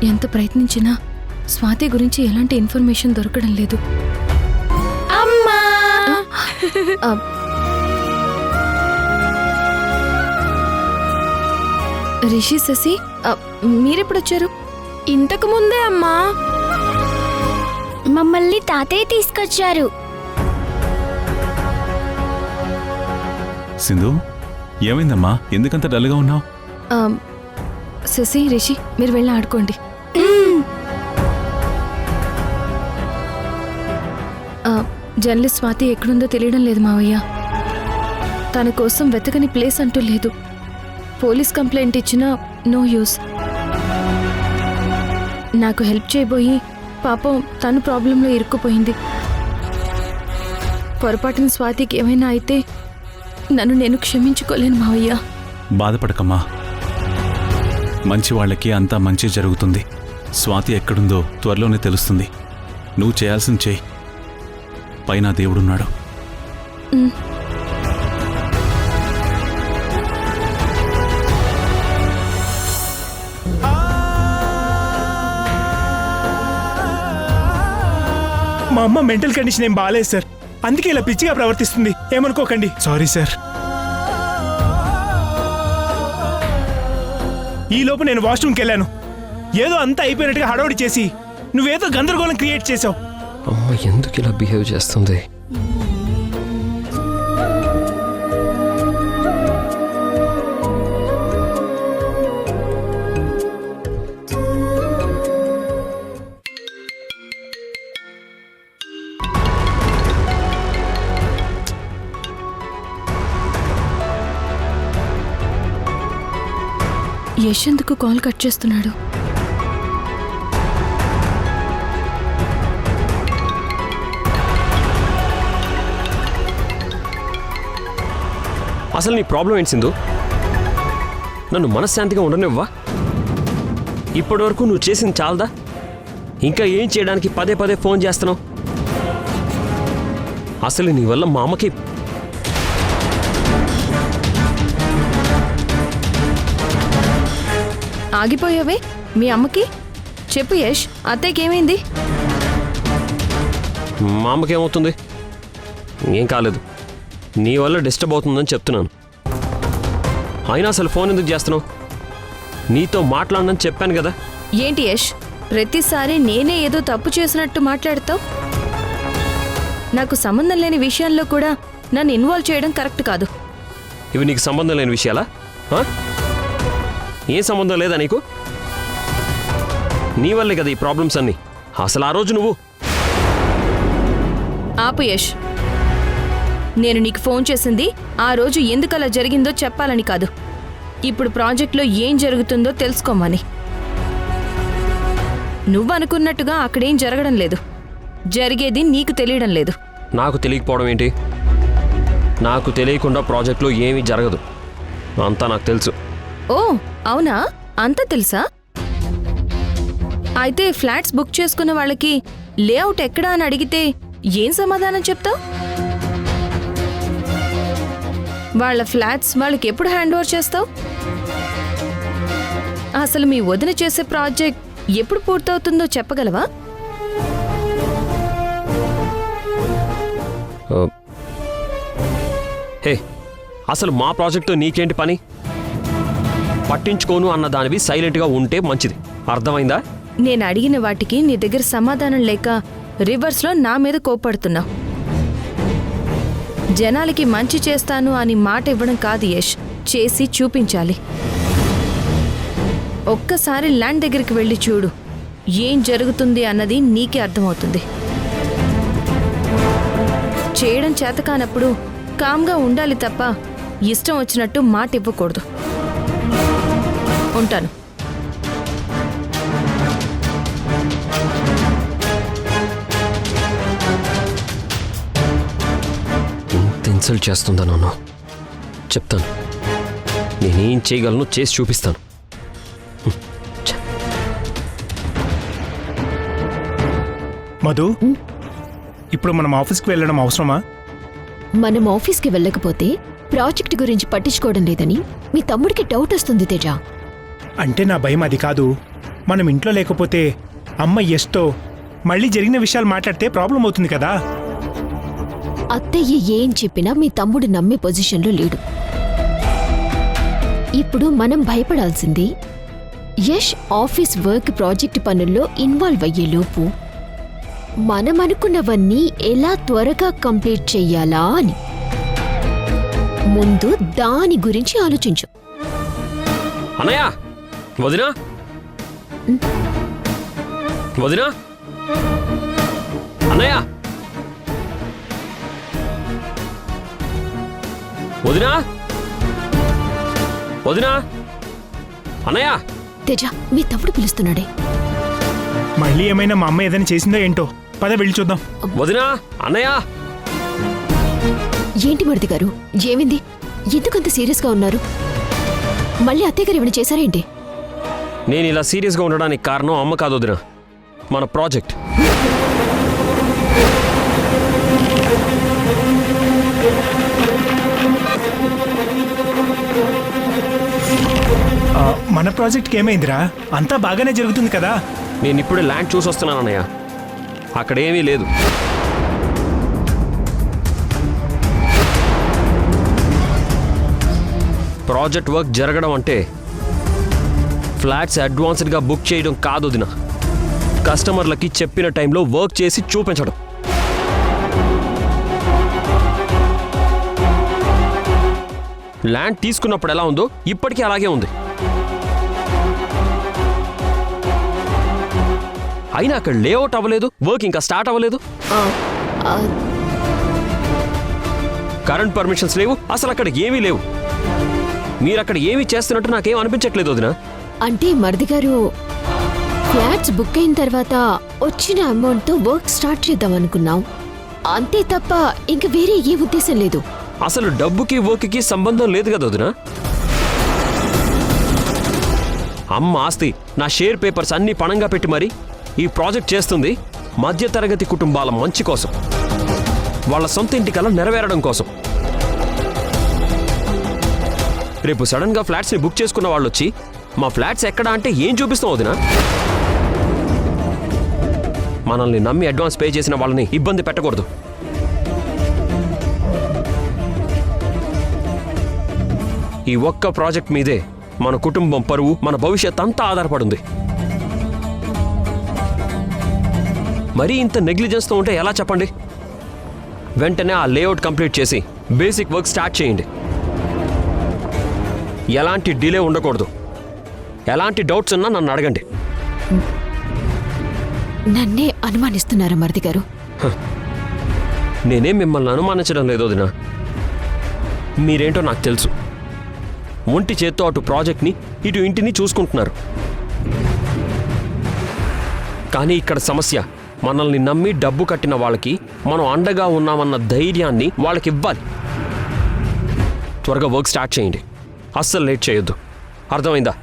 ఎంత ప్రయత్నించినా స్వాతి గురించి ఎలాంటి ఇన్ఫర్మేషన్ దొరకడం లేదు. అమ్మా రిషి, శశి, మీరెప్పుడొచ్చారు? ఇంతకు ముందే అమ్మా. మమ్మల్ని తాతయ్య తీసుకొచ్చారు. సింధు, ఏమైందమ్మా? ఎందుకంత డల్గా ఉన్నావు? శశి, రిషి, మీరు వెళ్ళి ఆడుకోండి. జర్నలిస్ట్ స్వాతి ఎక్కడుందో తెలియడం లేదు మావయ్య. తన కోసం వెతకని ప్లేస్ అంటూ లేదు. పోలీస్ కంప్లైంట్ ఇచ్చినా నో యూస్. నాకు హెల్ప్ చేయబోయి పాపం తను ప్రాబ్లంలో ఇరుక్కుపోయింది. పొరపాటున స్వాతికి ఏమైనా అయితే నన్ను నేను క్షమించుకోలేను మావయ్య. బాధపడకమ్మా, మంచి వాళ్ళకి అంతా మంచి జరుగుతుంది. స్వాతి ఎక్కడుందో త్వరలోనే తెలుస్తుంది. నువ్వు చేయాల్సింది చేయి. పైన దేవుడున్నాడు. మా అమ్మ మెంటల్ కండిషన్ ఏం బాగాలేదు సార్, అందుకే ఇలా పిచ్చిగా ప్రవర్తిస్తుంది. ఏమనుకోకండి. Sorry sir. ఈ లోపు నేను వాష్రూమ్కి వెళ్ళాను. ఏదో అంతా అయిపోయినట్టుగా హడావుడి చేసి నువ్వేదో గందరగోళం క్రియేట్ చేసావు. అమ్మ ఎందుకు ఇలా బిహేవ్ చేస్తుంది? యశ్ ఎందుకు కాల్ కట్ చేస్తున్నాడు? అసలు నీ ప్రాబ్లం ఏంటి సింధు? నన్ను మనశ్శాంతిగా ఉండనివ్వా? ఇప్పటి వరకు నువ్వు చేసింది చాలదా? ఇంకా ఏం చేయడానికి పదే పదే ఫోన్ చేస్తున్నావు? అసలు నీ వల్ల మా అమ్మకి ఆగిపోయావే మీ అమ్మకి? చెప్పు యశ్, అత్తయ్యకి ఏమైంది? మా అమ్మకి ఏమవుతుంది? ఏం కాలేదు. నీ వల్ల డిస్టర్బ్ అవుతుందని చెప్తున్నాను. అయినా అసలు ఫోన్ ఎందుకు చేస్తున్నావు? నీతో మాట్లాడనని చెప్పాను కదా. ఏంటి యశ్, ప్రతిసారి నేనే ఏదో తప్పు చేసినట్టు మాట్లాడతావు? నాకు సంబంధం లేని విషయాల్లో కూడా నన్ను ఇన్వాల్వ్ చేయడం కరెక్ట్ కాదు. ఇవి నీకు సంబంధం లేని విషయాలా? ఏం సంబంధం లేదా నీకు? నీ వల్లే కదా ఈ ప్రాబ్లమ్స్ అన్నీ. అసలు ఆ రోజు నువ్వు ఆపు యశ్. నేను నీకు ఫోన్ చేసింది ఆ రోజు ఎందుకలా జరిగిందో చెప్పాలని కాదు, ఇప్పుడు ప్రాజెక్ట్లో ఏం జరుగుతుందో తెలుసుకోమని. నువ్వు అనుకున్నట్టుగా అక్కడేం జరగడం లేదు. జరిగేది నీకు తెలియడం లేదు. నాకు తెలియకపోవడం ఏంటి? నాకు తెలియకుండా ప్రాజెక్ట్లో ఏమీ జరగదు. అంతా నాకు తెలుసు. ఓ అవునా, అంతా తెలుసా? అయితే ఫ్లాట్స్ బుక్ చేసుకున్న వాళ్ళకి లేఅవుట్ ఎక్కడా అని అడిగితే ఏం సమాధానం చెప్తావు? వాళ్ళ ఫ్లాట్స్ వాళ్ళకి ఎప్పుడు హ్యాండ్ ఓవర్ చేస్తావు? అసలు మీ వదిన చేసే ప్రాజెక్ట్ ఎప్పుడు పూర్తవుతుందో చెప్పగలవా? హే, అసలు మా ప్రాజెక్టుతో నీకేంటి పని? పట్టించుకోను అన్న దానివి సైలెంట్గా ఉంటే మంచిది. అర్థమైందా? నేను అడిగిన వాటికి నీ దగ్గర సమాధానం లేక రివర్స్లో నా మీద కోప్పడుతున్నావు. జనాలకి మంచి చేస్తాను అని మాట ఇవ్వడం కాదు యశ్, చేసి చూపించాలి. ఒక్కసారి ల్యాండ్ దగ్గరికి వెళ్ళి చూడు, ఏం జరుగుతుంది అన్నది నీకే అర్థమవుతుంది. చేయడం చేతకానప్పుడు కామ్గా ఉండాలి తప్ప ఇష్టం వచ్చినట్టు మాట ఇవ్వకూడదు. ఉంటాను. ఇంత ఇన్సల్ట్ చేస్తుందా నన్ను? చెప్తాను. నేనేం చేయగలను చేసి చూపిస్తాను. మధు, ఇప్పుడు మనం ఆఫీస్కి వెళ్ళడం అవసరమా? మనం ఆఫీస్కి వెళ్ళకపోతే ప్రాజెక్ట్ గురించి పట్టించుకోవడం లేదని మీ తమ్ముడికి డౌట్ వస్తుంది తేజ. అంటే నా భయం అది కాదు. మనం ఇంట్లో లేకపోతే అమ్మ ఎస్తో మళ్ళీ జరిగిన విషయాలు మాట్లాడితే ప్రాబ్లం అవుతుంది కదా. అత్తయ్య ఏం చెప్పినా మీ తమ్ముడు నమ్మే పొజిషన్లో లేడు. ఇప్పుడు మనం భయపడాల్సింది యష్ ఆఫీస్ వర్క్ ప్రాజెక్ట్ పనుల్లో ఇన్వాల్వ్ అయ్యేలోపు మనం అనుకున్నవన్నీ ఎలా త్వరగా కంప్లీట్ చెయ్యాలా అని. ముందు దాని గురించి ఆలోచించు. అన్నయ్య, వదినా వదినా, అన్నయ్య, వదినా, వదినా, అన్నయ్య. తేజ, మీ తమ్ముడు పిలుస్తున్నాడే. మళ్ళీ ఏమైనా మా అమ్మ ఏదైనా చేసిందో ఏంటో, పద వెళ్ళి చూద్దాం. వదినా, అన్నయ్య. ఏంటి మరిది గారు, ఏమింది? ఎందుకంత సీరియస్గా ఉన్నారు? మళ్ళీ అత్తయ్య గారు ఏమైనా చేశారేంటి? నేను ఇలా సీరియస్గా ఉండడానికి కారణం అమ్మ కాదు వదినా, మన ప్రాజెక్ట్. మన ప్రాజెక్ట్కి ఏమైందిరా? అంతా బాగానే జరుగుతుంది కదా. నేను ఇప్పుడే ల్యాండ్ చూసి వస్తున్నాను అన్నయ్య, అక్కడేమీ లేదు. ప్రాజెక్ట్ వర్క్ జరగడం అంటే ఫ్లాట్స్ అడ్వాన్స్డ్గా బుక్ చేయడం కాదు వదినా, కస్టమర్లకి చెప్పిన టైంలో వర్క్ చేసి చూపించడం. ల్యాండ్ తీసుకున్నప్పుడు ఎలా ఉందో ఇప్పటికీ అలాగే ఉంది. అయినా అక్కడ లేఅవుట్ అవ్వలేదు, వర్క్ ఇంకా స్టార్ట్ అవ్వలేదు. కరెంట్ పర్మిషన్స్ లేవు, అసలు అక్కడ ఏమీ లేవు. మీరు అక్కడ ఏమీ చేస్తున్నట్టు నాకేం అనిపించట్లేదు వదినా. అంటే మరిది గారు, ఫ్లాట్స్ బుక్ అయిన తర్వాత వచ్చిన అమౌంట్తో వర్క్ స్టార్ట్ చేద్దాం అనుకున్నాం, అంతే తప్ప ఇంక వేరే ఏ ఉద్దేశం లేదు. అసలు డబ్బుకి వర్క్కి సంబంధం లేదు కదా వదినా. అమ్మ ఆస్తి, నా షేర్ పేపర్స్ అన్నీ పణంగా పెట్టి మరి ఈ ప్రాజెక్ట్ చేస్తుంది మధ్యతరగతి కుటుంబాల మంచి కోసం, వాళ్ళ సొంత ఇంటి కల నెరవేరడం కోసం. రేపు సడన్గా ఫ్లాట్స్ని బుక్ చేసుకున్న వాళ్ళు వచ్చి మా ఫ్లాట్స్ ఎక్కడా అంటే ఏం చూపిస్తాం వదినా? మనల్ని నమ్మి అడ్వాన్స్ పే చేసిన వాళ్ళని ఇబ్బంది పెట్టకూడదు. ఈ ఒక్క ప్రాజెక్ట్ మీదే మన కుటుంబం పరువు, మన భవిష్యత్ అంతా ఆధారపడింది. మరీ ఇంత నెగ్లిజెన్స్తో ఉంటే ఎలా చెప్పండి? వెంటనే ఆ లేఅవుట్ కంప్లీట్ చేసి బేసిక్ వర్క్ స్టార్ట్ చేయండి. ఎలాంటి డిలే ఉండకూడదు. ఎలాంటి డౌట్స్ ఉన్నా నన్ను అడగండి. నన్నే అనుమానిస్తున్నారా మరిది గారు? నేనేం మిమ్మల్ని అనుమానించడం లేదు వదినా, మీరేంటో నాకు తెలుసు. ఒంటి చేత్తో అటు ప్రాజెక్ట్ని ఇటు ఇంటిని చూసుకుంటున్నారు. కానీ ఇక్కడ సమస్య, మనల్ని నమ్మి డబ్బు కట్టిన వాళ్ళకి మనం అండగా ఉన్నామన్న ధైర్యాన్ని వాళ్ళకి ఇవ్వాలి. త్వరగా వర్క్ స్టార్ట్ చేయండి, అస్సలు లేట్ చేయొద్దు. అర్థమైందా?